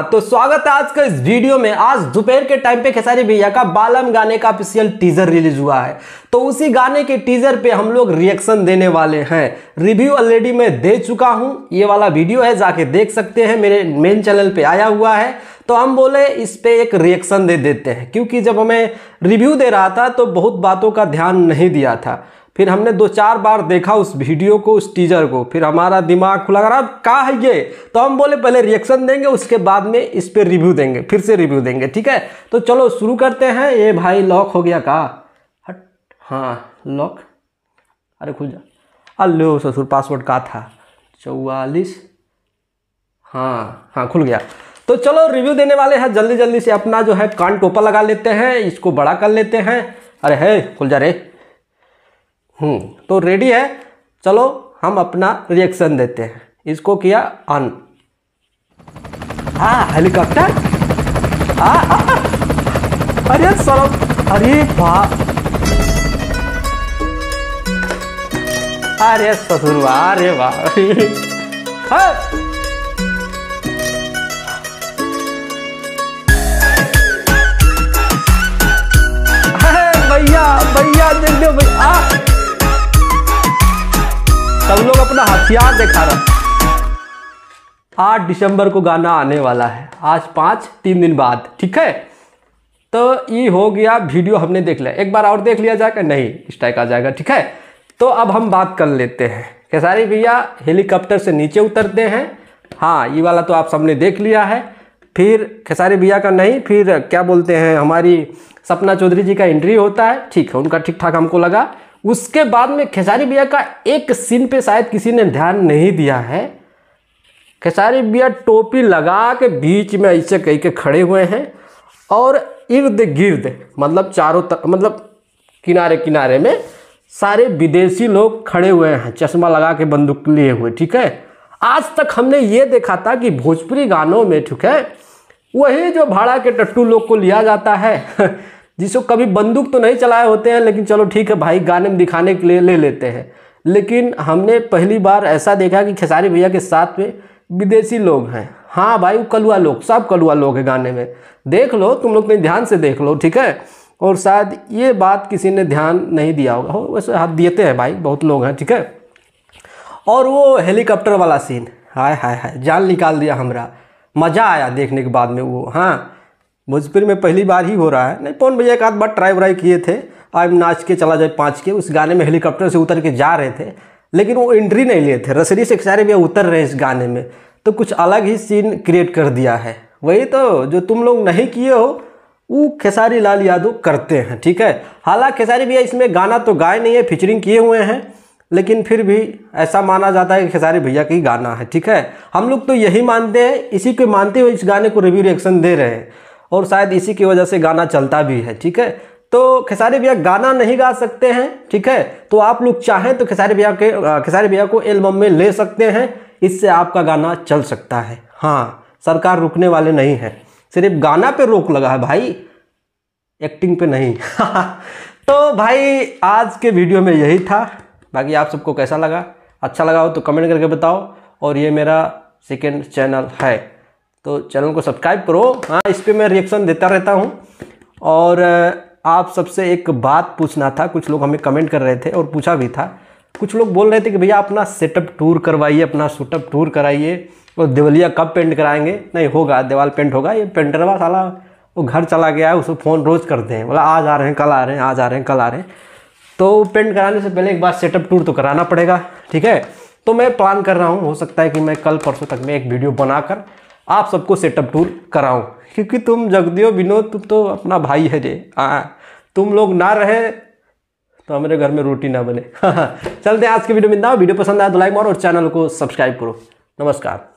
हाँ, तो स्वागत है आज का इस वीडियो में। आज दोपहर के टाइम पे खेसारी भैया का बालम गाने का ऑफिशियल टीजर रिलीज हुआ है, तो उसी गाने के टीजर पे हम लोग रिएक्शन देने वाले हैं। रिव्यू ऑलरेडी मैं दे चुका हूं, ये वाला वीडियो है, जाके देख सकते हैं, मेरे मेन चैनल पे आया हुआ है। तो हम बोले इस पे एक रिएक्शन दे देते हैं, क्योंकि जब हमें रिव्यू दे रहा था तो बहुत बातों का ध्यान नहीं दिया था। फिर हमने 2-4 बार देखा उस वीडियो को, उस टीजर को, फिर हमारा दिमाग खुला, अगर अब क्या है ये, तो हम बोले पहले रिएक्शन देंगे, उसके बाद में इस पे रिव्यू देंगे, फिर से रिव्यू देंगे। ठीक है, तो चलो शुरू करते हैं। ये भाई लॉक हो गया का? हट, हाँ लॉक, अरे खुल जा। अल्लो ससुर, पासवर्ड का था 44। हाँ खुल गया। तो चलो रिव्यू देने वाले हैं, जल्दी जल्दी से अपना जो है कान टोपा लगा लेते हैं, इसको बड़ा कर लेते हैं। अरे है, खुल जा रे। तो रेडी है, चलो हम अपना रिएक्शन देते हैं। इसको किया ऑन। हेलीकॉप्टर, अरे सर, अरे वाह, अरे ससुर वाह, अरे वाह। भैया भैया देख दो भैया, सब लोग अपना हथियार दिखा रहा। 8 दिसंबर को गाना आने वाला है, आज 3 दिन बाद। ठीक है, तो ये हो गया वीडियो, हमने देख लिया। एक बार और देख लिया जाएगा, नहीं स्ट्राइक आ जाएगा। ठीक है, तो अब हम बात कर लेते हैं। खेसारी भैया हेलीकॉप्टर से नीचे उतरते हैं। हाँ, ये वाला तो आप सबने देख लिया है। फिर खेसारी भैया का नहीं, फिर क्या बोलते हैं, हमारी सपना चौधरी जी का एंट्री होता है। ठीक है, उनका ठीक ठाक हमको लगा। उसके बाद में खेसारी भैया का एक सीन पे शायद किसी ने ध्यान नहीं दिया है। खेसारी भैया टोपी लगा के बीच में ऐसे कहीं के खड़े हुए हैं, और इर्द गिर्द मतलब चारों तरफ, मतलब किनारे किनारे में सारे विदेशी लोग खड़े हुए हैं, चश्मा लगा के बंदूक लिए हुए। ठीक है, आज तक हमने ये देखा था कि भोजपुरी गानों में, ठीक है, वही जो भाड़ा के टट्टू लोग को लिया जाता है जिसको कभी बंदूक तो नहीं चलाए होते हैं, लेकिन चलो ठीक है भाई, गाने में दिखाने के लिए ले लेते हैं। लेकिन हमने पहली बार ऐसा देखा कि खेसारी भैया के साथ में विदेशी लोग हैं। हाँ भाई, वो कलुआ लोग, सब कलुआ लोग हैं गाने में। देख लो, तुम लोग कहीं ध्यान से देख लो। ठीक है, और शायद ये बात किसी ने ध्यान नहीं दिया होगा, वैसे हाथ देते हैं भाई, बहुत लोग हैं। ठीक है, और वो हेलीकॉप्टर वाला सीन, हाय हाय हाय, जान निकाल दिया हमरा, मज़ा आया देखने के बाद में वो। हाँ, भोजपुरी में पहली बार ही हो रहा है। नहीं, पवन भैया एक आध बार ट्राई व्राई किए थे, आज नाच के चला जाए 5 के, उस गाने में हेलीकॉप्टर से उतर के जा रहे थे, लेकिन वो एंट्री नहीं लिए थे। रसरी से खेसारी भैया उतर रहे हैं इस गाने में, तो कुछ अलग ही सीन क्रिएट कर दिया है। वही तो जो तुम लोग नहीं किए हो, वो खेसारी लाल यादव करते हैं। ठीक है, हालांकि खेसारी भैया इसमें गाना तो गाए नहीं है, फीचरिंग किए हुए हैं, लेकिन फिर भी ऐसा माना जाता है कि खेसारी भैया का ही गाना है। ठीक है, हम लोग तो यही मानते हैं, इसी को मानते हुए इस गाने को रिव्यू रिएक्शन दे रहे हैं, और शायद इसी की वजह से गाना चलता भी है। ठीक है, तो खेसारी भैया गाना नहीं गा सकते हैं। ठीक है, तो आप लोग चाहें तो खेसारी भैया को एल्बम में ले सकते हैं, इससे आपका गाना चल सकता है। हाँ, सरकार रुकने वाले नहीं है, सिर्फ गाना पे रोक लगा है भाई, एक्टिंग पे नहीं। तो भाई आज के वीडियो में यही था। बाकी आप सबको कैसा लगा, अच्छा लगा हो तो कमेंट करके बताओ। और ये मेरा सेकंड चैनल है, तो चैनल को सब्सक्राइब करो। हाँ, इस पे मैं रिएक्शन देता रहता हूँ। और आप सबसे एक बात पूछना था, कुछ लोग हमें कमेंट कर रहे थे और पूछा भी था। कुछ लोग बोल रहे थे कि भैया अपना सेटअप टूर करवाइए, अपना शूटअप टूर कराइए, और देवलिया कब पेंट कराएंगे। नहीं होगा, दीवार पेंट होगा। ये पेंटरवा साला वो घर चला गया है, उसको फ़ोन रोज़ करते हैं, बोला आज आ रहे हैं, कल आ रहे हैं, आज आ रहे हैं, कल आ रहे हैं। तो पेंट कराने से पहले एक बार सेटअप टूर तो कराना पड़ेगा। ठीक है, तो मैं प्लान कर रहा हूँ, हो सकता है कि मैं कल परसों तक में एक वीडियो बनाकर आप सबको सेटअप टूर कराऊं, क्योंकि तुम जगदियो विनोद, तुम तो अपना भाई है जे। तुम लोग ना रहे तो हमारे घर में रोटी ना बने। चलते हैं आज के वीडियो में। वीडियो पसंद आया तो लाइक मारो और चैनल को सब्सक्राइब करो। नमस्कार।